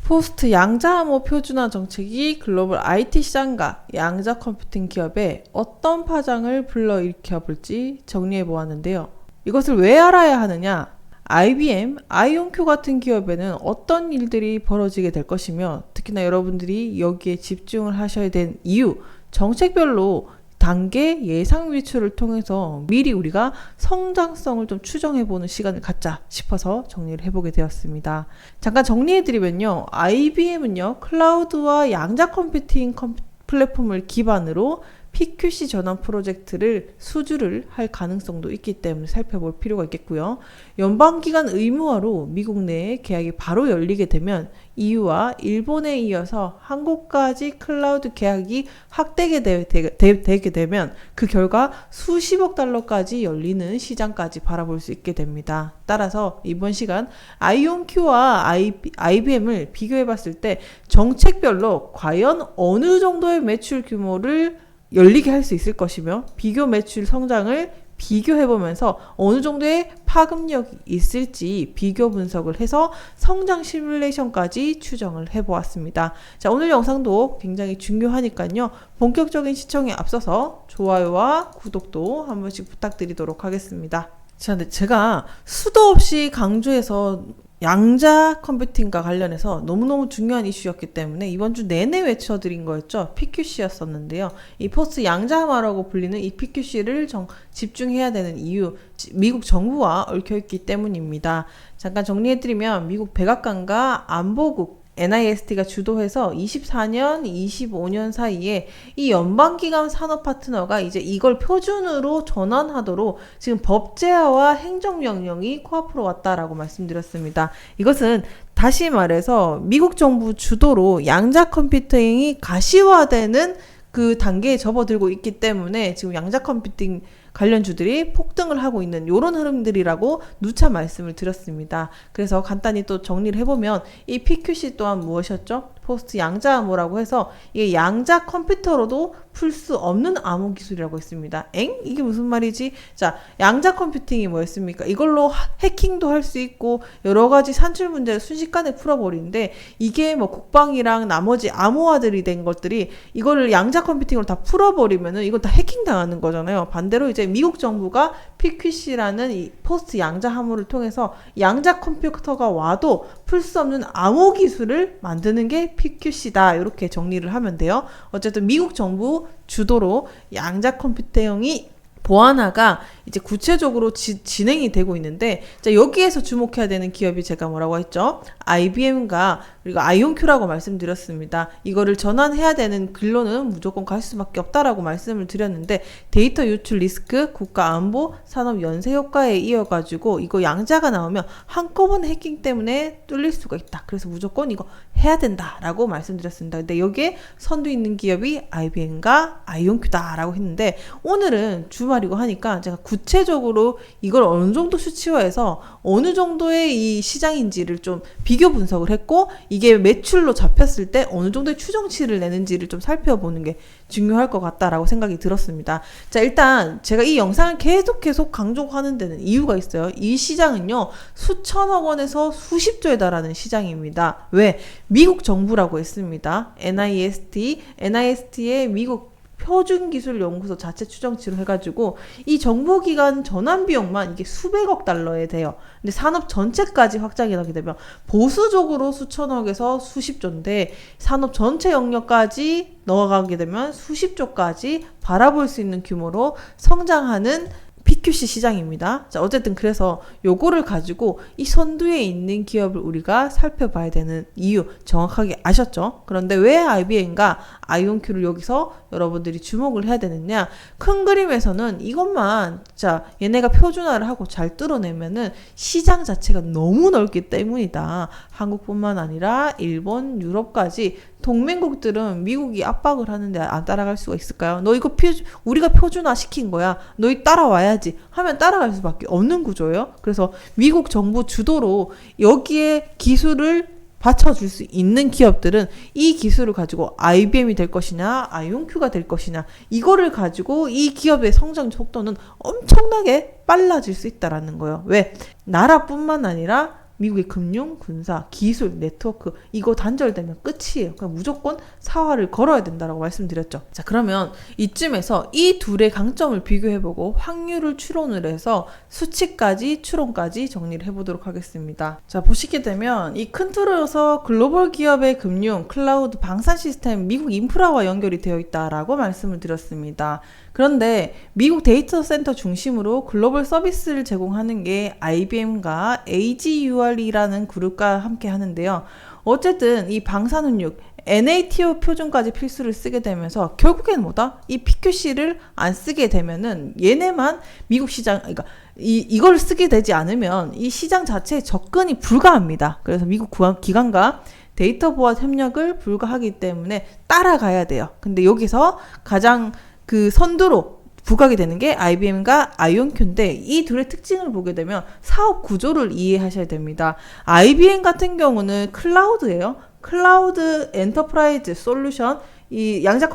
포스트 양자암호 표준화 정책이 글로벌 IT 시장과 양자 컴퓨팅 기업에 어떤 파장을 불러일으켜 볼지 정리해 보았는데요. 이것을 왜 알아야 하느냐? IBM, 아이온큐 같은 기업에는 어떤 일들이 벌어지게 될 것이며, 특히나 여러분들이 여기에 집중을 하셔야 된 이유, 정책별로 단계 예상 위치를 통해서 미리 우리가 성장성을 좀 추정해보는 시간을 갖자 싶어서 정리를 해보게 되었습니다. 잠깐 정리해드리면요. IBM은요, 클라우드와 양자 컴퓨팅 플랫폼을 기반으로 PQC 전환 프로젝트를 수주를 할 가능성도 있기 때문에 살펴볼 필요가 있겠고요. 연방기관 의무화로 미국 내에 계약이 바로 열리게 되면 EU와 일본에 이어서 한국까지 클라우드 계약이 확대게 되게 되면 그 결과 수십억 달러까지 열리는 시장까지 바라볼 수 있게 됩니다. 따라서 이번 시간 아이온큐와 IBM을 비교해 봤을 때 정책별로 과연 어느 정도의 매출 규모를 열리게 할 수 있을 것이며, 비교 매출 성장을 비교해보면서 어느 정도의 파급력이 있을지 비교 분석을 해서 성장 시뮬레이션까지 추정을 해보았습니다. 자, 오늘 영상도 굉장히 중요하니까요. 본격적인 시청에 앞서서 좋아요와 구독도 한 번씩 부탁드리도록 하겠습니다. 자, 근데 제가 수도 없이 강조해서 양자 컴퓨팅과 관련해서 너무너무 중요한 이슈였기 때문에 이번 주 내내 외쳐드린 거였죠. PQC였었는데요. 이 포스트 양자화라고 불리는 이 PQC를 집중해야 되는 이유, 미국 정부와 얽혀있기 때문입니다. 잠깐 정리해드리면 미국 백악관과 안보국 NIST가 주도해서 24년, 25년 사이에 이 연방기관 산업 파트너가 이제 이걸 표준으로 전환하도록 지금 법제화와 행정명령이 코앞으로 왔다라고 말씀드렸습니다. 이것은 다시 말해서 미국 정부 주도로 양자 컴퓨팅이 가시화되는 그 단계에 접어들고 있기 때문에 지금 양자 컴퓨팅 관련주들이 폭등을 하고 있는 이런 흐름들이라고 누차 말씀을 드렸습니다. 그래서 간단히 또 정리를 해보면 이 PQC 또한 무엇이었죠? 포스트 양자암호라고 해서 이게 양자 컴퓨터로도 풀 수 없는 암호 기술이라고 했습니다. 이게 무슨 말이지? 자, 양자 컴퓨팅이 뭐였습니까? 이걸로 해킹도 할 수 있고 여러 가지 산출 문제를 순식간에 풀어버리는데, 이게 뭐 국방이랑 나머지 암호화들이 된 것들이 이거를 양자 컴퓨팅으로 다 풀어버리면은 이건 다 해킹 당하는 거잖아요. 반대로 이제 미국 정부가 PQC라는 이 포스트 양자 암호를 통해서 양자 컴퓨터가 와도 풀 수 없는 암호 기술을 만드는 게 PQC다. 이렇게 정리를 하면 돼요. 어쨌든 미국 정부 주도로 양자 컴퓨터형이 보완화가 이제 구체적으로 진행이 되고 있는데, 자, 여기에서 주목해야 되는 기업이 제가 뭐라고 했죠? IBM과 그리고 아이온큐라고 말씀드렸습니다. 이거를 전환해야 되는 길로는 무조건 갈 수밖에 없다라고 말씀을 드렸는데, 데이터 유출 리스크, 국가 안보, 산업 연쇄 효과에 이어가지고 이거 양자가 나오면 한꺼번에 해킹 때문에 뚫릴 수가 있다. 그래서 무조건 이거 해야 된다라고 말씀드렸습니다. 근데 여기에 선두 있는 기업이 IBM과 아이온큐다라고 했는데, 오늘은 주말이고 하니까 제가 구체적으로 이걸 어느 정도 수치화해서 어느 정도의 이 시장인지를 좀 비교 분석을 했고, 이게 매출로 잡혔을 때 어느 정도의 추정치를 내는지를 좀 살펴보는 게 중요할 것 같다라고 생각이 들었습니다. 자, 일단 제가 이 영상을 계속 강조하는 데는 이유가 있어요. 이 시장은요, 수천억 원에서 수십조에 달하는 시장입니다. 왜? 미국 정부라고 했습니다. NIST의 미국 표준기술연구소 자체 추정치로 해가지고 이 정보기관 전환 비용만 이게 수백억 달러에 돼요. 근데 산업 전체까지 확장이 나게 되면 보수적으로 수천억에서 수십조인데, 산업 전체 영역까지 넣어가게 되면 수십조까지 바라볼 수 있는 규모로 성장하는 PQC 시장입니다. 자, 어쨌든 그래서 요거를 가지고 이 선두에 있는 기업을 우리가 살펴봐야 되는 이유 정확하게 아셨죠? 그런데 왜 IBM과 아이온큐를 여기서 여러분들이 주목을 해야 되느냐? 큰 그림에서는 이것만, 자, 얘네가 표준화를 하고 잘 뚫어내면은 시장 자체가 너무 넓기 때문이다. 한국뿐만 아니라 일본, 유럽까지 동맹국들은 미국이 압박을 하는데 안 따라갈 수가 있을까요? 너 이거 우리가 표준화 시킨 거야. 너희 따라와야지 하면 따라갈 수밖에 없는 구조예요. 그래서 미국 정부 주도로 여기에 기술을 받쳐줄 수 있는 기업들은 이 기술을 가지고 IBM이 될 것이냐, 아이온큐가 될 것이냐, 이거를 가지고 이 기업의 성장 속도는 엄청나게 빨라질 수 있다라는 거예요. 왜? 나라뿐만 아니라 미국의 금융, 군사, 기술, 네트워크 이거 단절되면 끝이에요. 그러니까 무조건 사활을 걸어야 된다라고 말씀드렸죠. 자, 그러면 이쯤에서 이 둘의 강점을 비교해보고 확률을 추론을 해서 수치까지 추론까지 정리를 해보도록 하겠습니다. 자, 보시게 되면 이 큰 틀에서 글로벌 기업의 금융, 클라우드, 방산 시스템, 미국 인프라와 연결이 되어 있다라고 말씀을 드렸습니다. 그런데 미국 데이터 센터 중심으로 글로벌 서비스를 제공하는 게 IBM과 AGUR이라는 그룹과 함께 하는데요. 어쨌든 이 방산운육, NATO 표준까지 필수를 쓰게 되면서 결국엔 뭐다? 이 PQC를 안 쓰게 되면은 얘네만 미국 시장, 그러니까 이걸 쓰게 되지 않으면 이 시장 자체에 접근이 불가합니다. 그래서 미국 기관과 데이터 보안 협력을 불가하기 때문에 따라가야 돼요. 근데 여기서 가장 그 선두로 부각이 되는 게 IBM과 아이온큐인데 이 둘의 특징을 보게 되면 사업 구조를 이해하셔야 됩니다. IBM 같은 경우는 클라우드예요. 클라우드 엔터프라이즈 솔루션 이 양자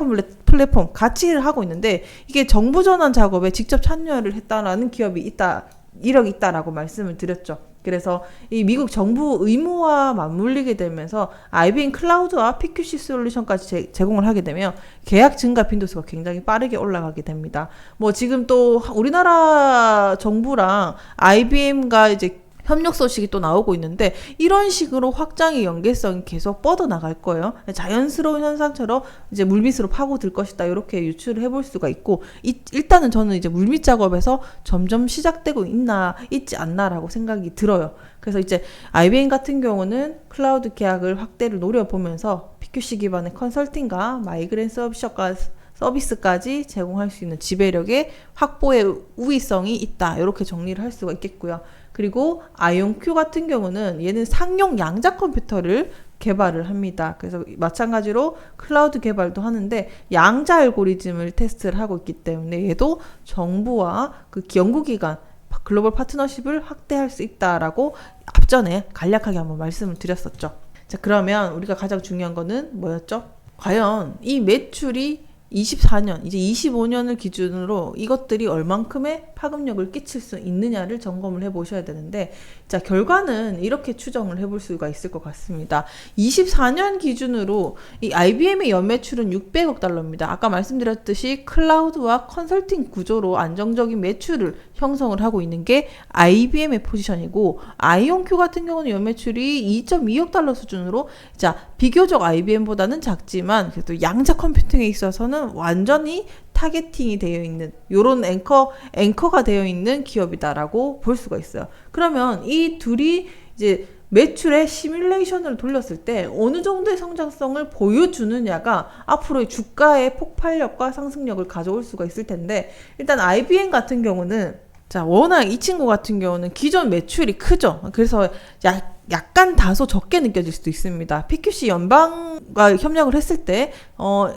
플랫폼 같이 일을 하고 있는데 이게 정부 전환 작업에 직접 참여를 했다라는 기업이 있다, 이력이 있다라고 말씀을 드렸죠. 그래서 이 미국 정부 의무와 맞물리게 되면서 IBM 클라우드와 PQC 솔루션까지 제공을 하게 되면 계약 증가 빈도수가 굉장히 빠르게 올라가게 됩니다. 뭐 지금 또 우리나라 정부랑 IBM과 이제 협력 소식이 또 나오고 있는데 이런 식으로 확장의 연계성이 계속 뻗어나갈 거예요. 자연스러운 현상처럼 이제 물밑으로 파고들 것이다. 이렇게 유추를 해볼 수가 있고 일단은 저는 이제 물밑 작업에서 점점 시작되고 있지 않나라고 생각이 들어요. 그래서 이제 IBM 같은 경우는 클라우드 계약을 확대를 노려보면서 PQC 기반의 컨설팅과 마이그레인 서비스까지 제공할 수 있는 지배력의 확보의 우위성이 있다. 이렇게 정리를 할 수가 있겠고요. 그리고 아이온큐 같은 경우는 얘는 상용 양자 컴퓨터를 개발을 합니다. 그래서 마찬가지로 클라우드 개발도 하는데 양자 알고리즘을 테스트를 하고 있기 때문에 얘도 정부와 그 연구기관 글로벌 파트너십을 확대할 수 있다라고 앞전에 간략하게 한번 말씀을 드렸었죠. 자, 그러면 우리가 가장 중요한 거는 뭐였죠? 과연 이 매출이 24년, 이제 25년을 기준으로 이것들이 얼만큼의 파급력을 끼칠 수 있느냐를 점검을 해보셔야 되는데, 자, 결과는 이렇게 추정을 해볼 수가 있을 것 같습니다. 24년 기준으로 이 IBM의 연매출은 600억 달러입니다. 아까 말씀드렸듯이 클라우드와 컨설팅 구조로 안정적인 매출을 형성을 하고 있는 게 IBM의 포지션이고, 아이온큐 같은 경우는 연매출이 2.2억 달러 수준으로, 자, 비교적 IBM보다는 작지만 그래도 양자 컴퓨팅에 있어서는 완전히 타겟팅이 되어 있는 요런 앵커가 되어 있는 기업이다라고 볼 수가 있어요. 그러면 이 둘이 이제 매출의 시뮬레이션을 돌렸을 때 어느 정도의 성장성을 보여주느냐가 앞으로의 주가의 폭발력과 상승력을 가져올 수가 있을 텐데, 일단 IBM 같은 경우는 자, 워낙 이 친구 같은 경우는 기존 매출이 크죠. 그래서 약간 다소 적게 느껴질 수도 있습니다. PQC 연방과 협력을 했을 때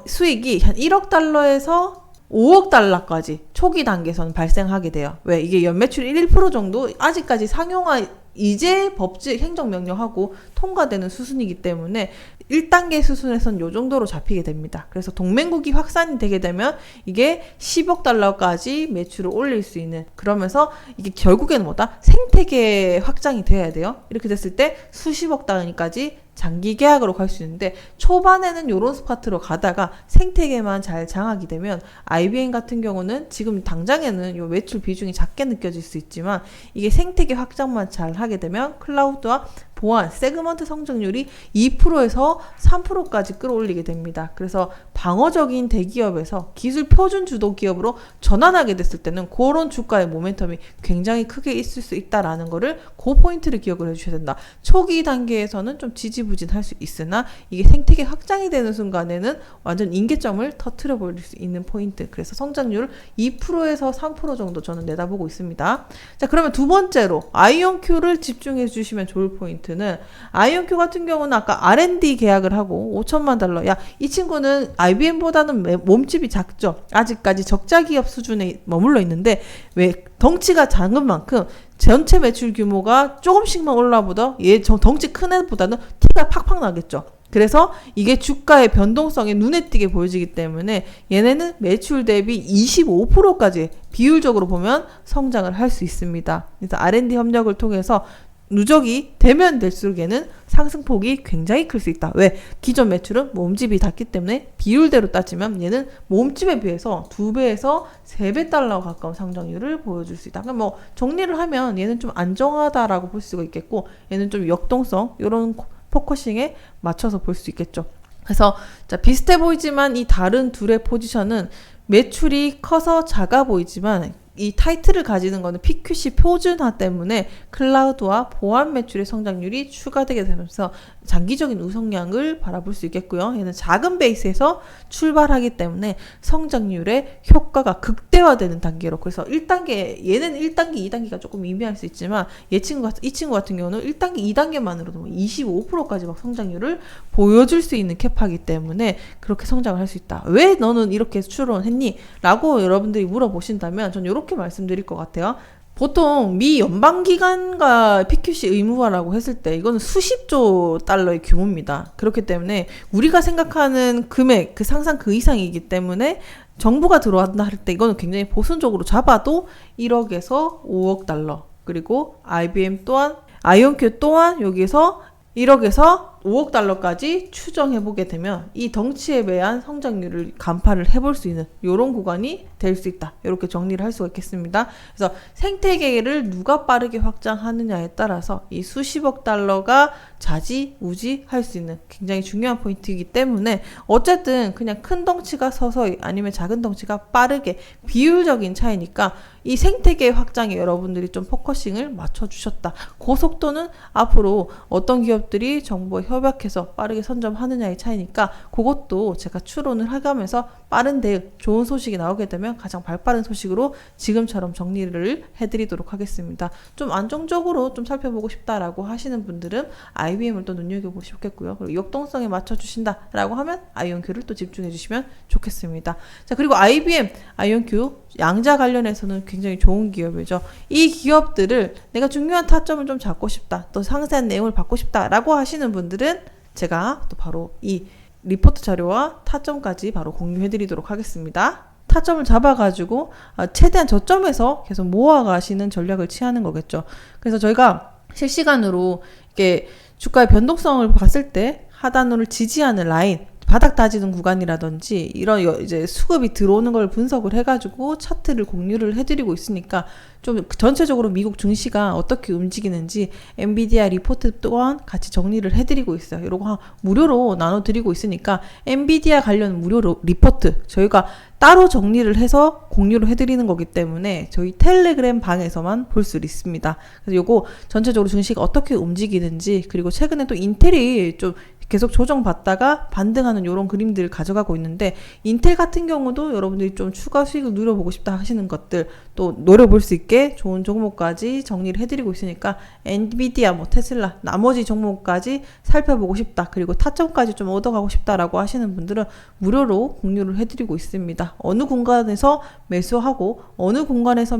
수익이 한 1억 달러에서 5억 달러까지 초기 단계에서는 발생하게 돼요. 왜? 이게 연매출 1% 정도 아직까지 상용화 이제 법직 행정명령하고 통과되는 수준이기 때문에 1단계 수준에선 요 정도로 잡히게 됩니다. 그래서 동맹국이 확산이 되게 되면 이게 10억 달러까지 매출을 올릴 수 있는, 그러면서 이게 결국에는 뭐다? 생태계 확장이 돼야 돼요. 이렇게 됐을 때 수십억 단위까지 장기 계약으로 갈 수 있는데, 초반에는 요런 스파트로 가다가 생태계만 잘 장악이 되면 IBM 같은 경우는 지금 당장에는 요 매출 비중이 작게 느껴질 수 있지만 이게 생태계 확장만 잘 하게 되면 클라우드와 보안, 세그먼트 성장률이 2%에서 3%까지 끌어올리게 됩니다. 그래서 방어적인 대기업에서 기술 표준 주도 기업으로 전환하게 됐을 때는 그런 주가의 모멘텀이 굉장히 크게 있을 수 있다라는 거를 그 포인트를 기억을 해주셔야 된다. 초기 단계에서는 좀 지지부진할 수 있으나 이게 생태계 확장이 되는 순간에는 완전 임계점을 터트려 버릴 수 있는 포인트. 그래서 성장률 2%에서 3% 정도 저는 내다보고 있습니다. 자, 그러면 두 번째로 아이온큐를 집중해 주시면 좋을 포인트. 는 아이온큐 같은 경우는 아까 R&D 계약을 하고 5천만 달러. 야, 이 친구는 IBM보다는 몸집이 작죠. 아직까지 적자 기업 수준에 머물러 있는데 왜 덩치가 작은 만큼 전체 매출 규모가 조금씩만 올라보다 얘 덩치 큰 애보다는 티가 팍팍 나겠죠. 그래서 이게 주가의 변동성이 눈에 띄게 보여지기 때문에 얘네는 매출 대비 25%까지 비율적으로 보면 성장을 할 수 있습니다. 그래서 R&D 협력을 통해서 누적이 되면 될수록 얘는 상승폭이 굉장히 클 수 있다. 왜? 기존 매출은 모음집이 닿기 때문에 비율대로 따지면 얘는 모음집에 비해서 2배에서 3배 달러 가까운 상장률을 보여줄 수 있다. 그러니까 뭐 정리를 하면 얘는 좀 안정하다라고 볼 수가 있겠고, 얘는 좀 역동성 이런 포커싱에 맞춰서 볼 수 있겠죠. 그래서 자, 비슷해 보이지만 이 다른 둘의 포지션은 매출이 커서 작아 보이지만 이 타이틀을 가지는 거는 PQC 표준화 때문에 클라우드와 보안 매출의 성장률이 추가되게 되면서 장기적인 우성량을 바라볼 수 있겠고요. 얘는 작은 베이스에서 출발하기 때문에 성장률의 효과가 극대화되는 단계로, 그래서 1단계, 얘는 1단계, 2단계가 조금 미미할 수 있지만 이 친구 같은 경우는 1단계, 2단계만으로도 25%까지 막 성장률을 보여줄 수 있는 캐파이기 때문에 그렇게 성장을 할 수 있다. 왜 너는 이렇게 추론했니? 라고 여러분들이 물어보신다면 전 이렇게 말씀드릴 것 같아요. 보통 미 연방기관과 PQC 의무화라고 했을 때 이거는 수십조 달러의 규모입니다. 그렇기 때문에 우리가 생각하는 금액, 그 상상 그 이상이기 때문에 정부가 들어왔다 할 때 이거는 굉장히 보수적으로 잡아도 1억에서 5억 달러, 그리고 IBM 또한, 아이온큐 또한 여기서 1억에서 5억 달러까지 추정해보게 되면 이 덩치에 대한 성장률을 간파를 해볼 수 있는 이런 구간이 될 수 있다. 이렇게 정리를 할 수가 있겠습니다. 그래서 생태계를 누가 빠르게 확장하느냐에 따라서 이 수십억 달러가 좌지우지할 수 있는 굉장히 중요한 포인트이기 때문에 어쨌든 그냥 큰 덩치가 서서히 아니면 작은 덩치가 빠르게 비율적인 차이니까 이 생태계 확장에 여러분들이 좀 포커싱을 맞춰주셨다. 그 속도는 앞으로 어떤 기업들이 정부와 협약해서 빠르게 선점하느냐의 차이니까 그것도 제가 추론을 해가면서 빠른 대응, 좋은 소식이 나오게 되면 가장 발빠른 소식으로 지금처럼 정리를 해드리도록 하겠습니다. 좀 안정적으로 좀 살펴보고 싶다라고 하시는 분들은 IBM을 또 눈여겨보시겠고요. 그리고 역동성에 맞춰주신다라고 하면 아이온큐를 또 집중해주시면 좋겠습니다. 자, 그리고 IBM, 아이온큐 양자 관련해서는 굉장히 좋은 기업이죠. 이 기업들을 내가 중요한 타점을 좀 잡고 싶다, 또 상세한 내용을 받고 싶다라고 하시는 분들은 제가 또 바로 이 리포트 자료와 타점까지 바로 공유해드리도록 하겠습니다. 타점을 잡아가지고 최대한 저점에서 계속 모아가시는 전략을 취하는 거겠죠. 그래서 저희가 실시간으로 이렇게 주가의 변동성을 봤을 때 하단으로 지지하는 라인, 바닥 다지는 구간이라든지 이런 이제 수급이 들어오는 걸 분석을 해가지고 차트를 공유를 해드리고 있으니까 좀 전체적으로 미국 증시가 어떻게 움직이는지 엔비디아 리포트 또한 같이 정리를 해드리고 있어요. 이런 거 무료로 나눠드리고 있으니까 엔비디아 관련 무료 리포트 저희가 따로 정리를 해서 공유를 해드리는 거기 때문에 저희 텔레그램 방에서만 볼 수 있습니다. 그래서 요거 전체적으로 증시가 어떻게 움직이는지, 그리고 최근에 또 인텔이 좀 계속 조정받다가 반등하는 이런 그림들을 가져가고 있는데, 인텔 같은 경우도 여러분들이 좀 추가 수익을 누려보고 싶다 하시는 것들 또 노려볼 수 있게 좋은 종목까지 정리를 해드리고 있으니까 엔비디아, 뭐 테슬라, 나머지 종목까지 살펴보고 싶다, 그리고 타점까지 좀 얻어가고 싶다라고 하시는 분들은 무료로 공유를 해드리고 있습니다. 어느 공간에서 매수하고 어느 공간에서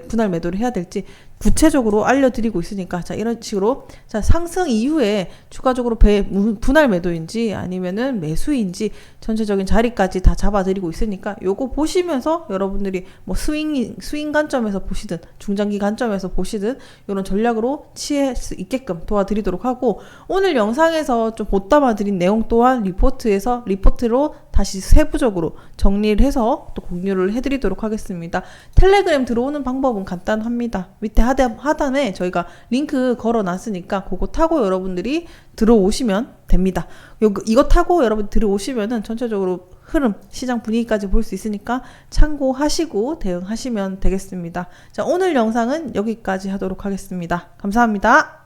분할 매도를 해야 될지 구체적으로 알려드리고 있으니까, 자, 이런 식으로, 자, 상승 이후에 추가적으로 분할 매도인지 아니면은 매수인지 전체적인 자리까지 다 잡아드리고 있으니까 요거 보시면서 여러분들이 뭐 스윙 관점에서 보시든 중장기 관점에서 보시든 이런 전략으로 취할 수 있게끔 도와드리도록 하고, 오늘 영상에서 좀 보담아 드린 내용 또한 리포트로 다시 세부적으로 정리를 해서 또 공유를 해드리도록 하겠습니다. 텔레그램 들어오는 방법은 간단합니다. 밑에 하단에 저희가 링크 걸어놨으니까 그거 타고 여러분들이 들어오시면 됩니다. 이거 타고 여러분 들어오시면은 전체적으로 흐름, 시장 분위기까지 볼 수 있으니까 참고하시고 대응하시면 되겠습니다. 자, 오늘 영상은 여기까지 하도록 하겠습니다. 감사합니다.